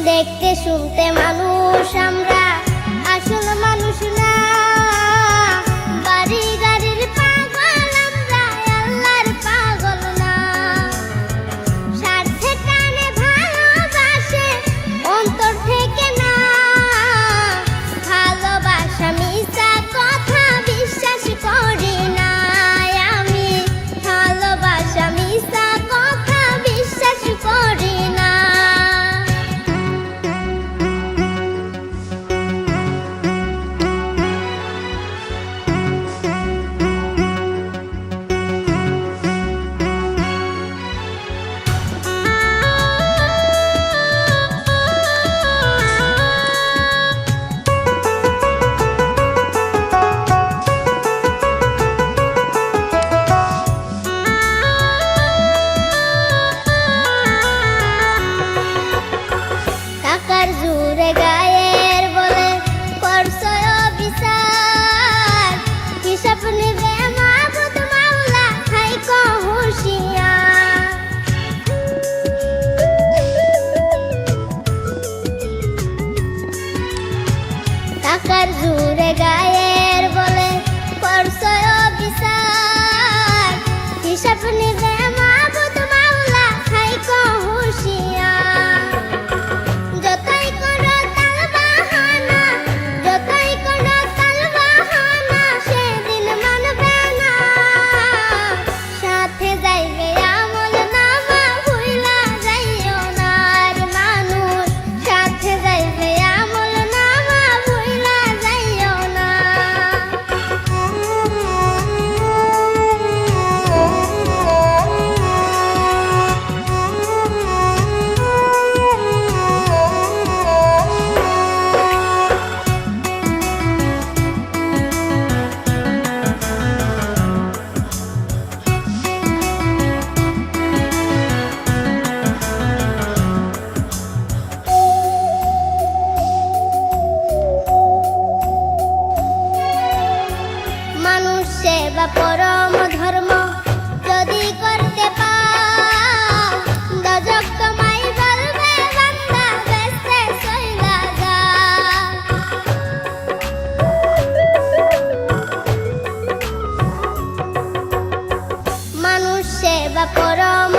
দেখতে শুনতে মানুষ আমরা, আসল মানুষ না। বাড়ি গাড়ির পাগল আমরা, আল্লাহর পাগল না। স্বার্থে টানে ভালোবাসে অন্তর থেকে না। ভালোবাসা মিছা কথা বিশ্বাস করি না আমি। ভালোবাসা মিছা কথা বিশ্বাস করি না। টাকার জোরে গায়ের বলে করছো বিচার। হিসাব নেবে মাবুদ মাওলা, থাইকো হুঁশিয়ার। টাকার জোরে গায়ের বলে করছো বিচার। হিসাব নেবে মাবুদ মাওলা, থাইকো হুঁশিয়ার। যতই করো তালবাহানা, যতই করো তালবাহানা, সেদিন মানবে না। সাথে যাইবে আমল নামা, ভুইলা যাইও না আর মানুষ। সাথে যাইবে আমল নামা, ভুইলা যাইও না। মানুষ সেবা পরম ধর্ম যদি করতে পাও, দজক তোমায় বলবে বান্দা বেঁচে চইলা যাও। মানুষ সেবা পরম